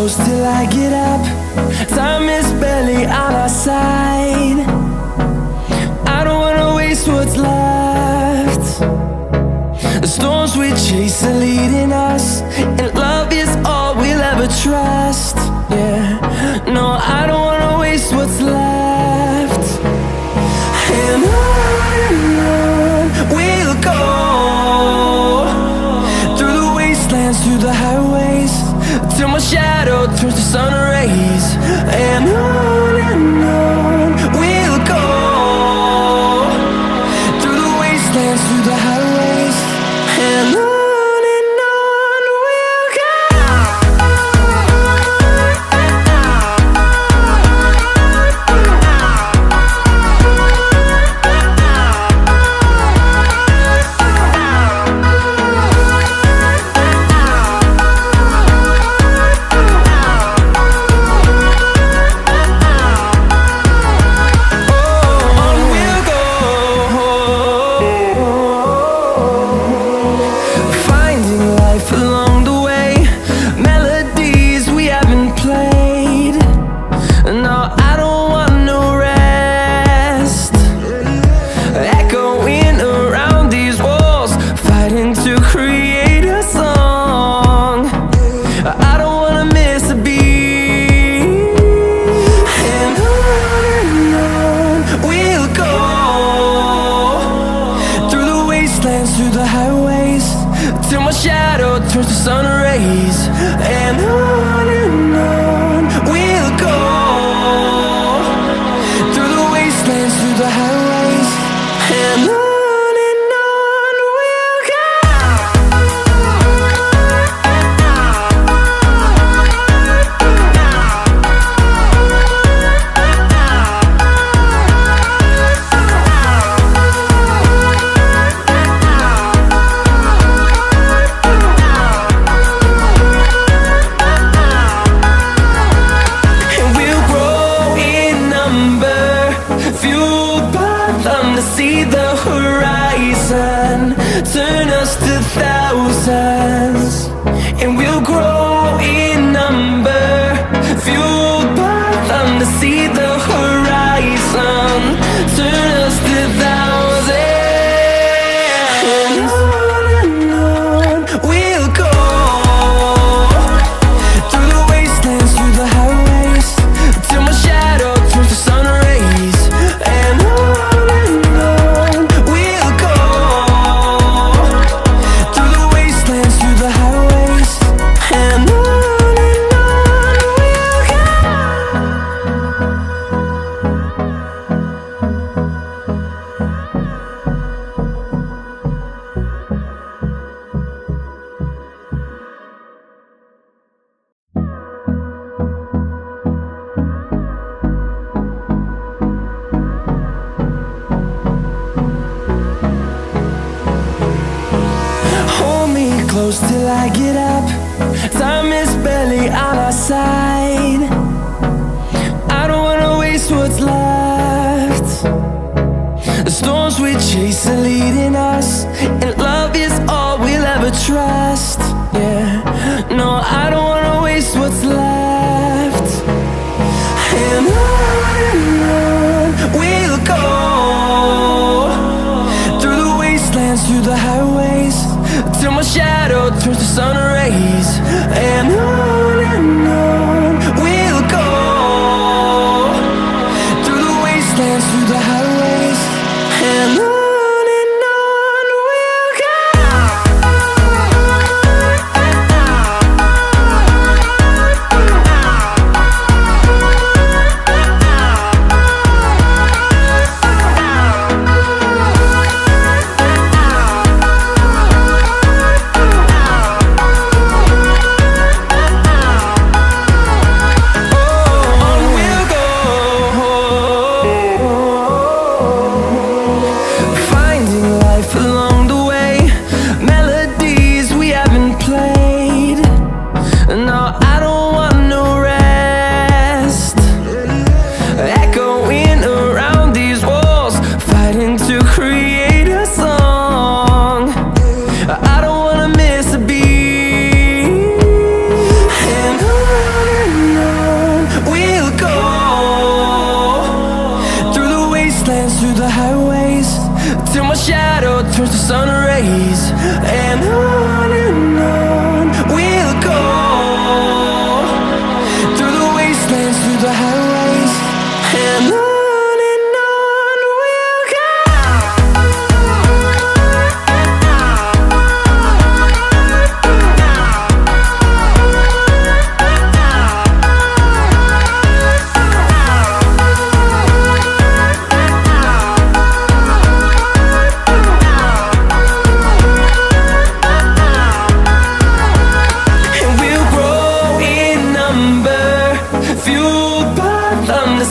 close till I get up. Time is barely on our side. I don't wanna waste what's left. The storms we chase are leading us, and love is all we'll ever trust. Yeah, no, I don't wanna waste what's left. And on we'll go, through the wastelands, through the highways, till my shadow turns to sun rays. And on we'll go, through the wastelands, through the highways, and on we'll go. Through the highways, till my shadow turns to sun rays. And on we'll go, through the wastelands, through the highways, and on we'll go. See the horizon turn us to thousands, and we'll grow in number, fueled by them to see the horizon turn us to thousands. And on we'll go, through the wastelands, through the highways, till my shadow turns to sun rays. And close till I get up. Time is barely on our side. I don't wanna waste what's left. The storms we chase are leading us, and love is all we'll ever trust. Yeah, no, I don't wanna waste what's left. And on we'll go, through the wastelands, through the highways, till my shadow turns to sun rays. And on we'll go, through the wastelands, through the highways, and on we'll go. turns to sun rays. And on we'll go, through the wastelands, through the highways. And on we'll go.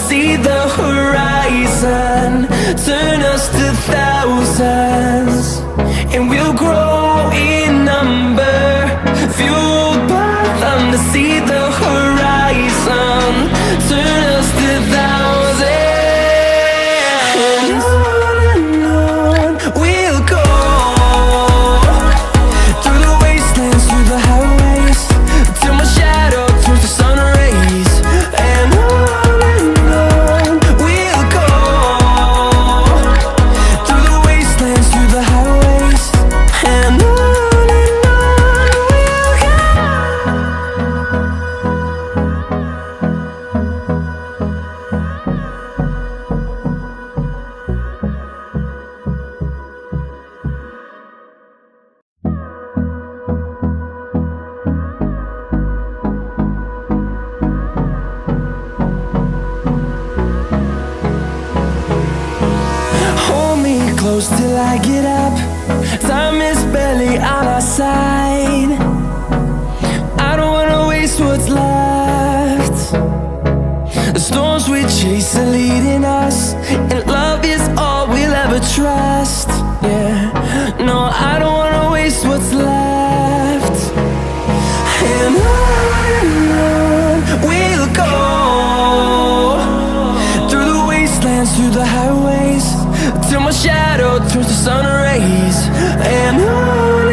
See the horizon, turn us to thousands, and we'll grow in number, fueled by them. To see the horizon, turn us to thousands, and on we'll go, through the wastelands, through the highways, till my shadow turns to sun rays. And close till I get up. Time is barely on our side. I don't wanna waste what's left. The storms we chase are leading us, and love is all we'll ever trust. Yeah, no, I don't wanna waste what's left. And on we'll go, through the wastelands, through the highways, till my shadow turns to sun rays. And on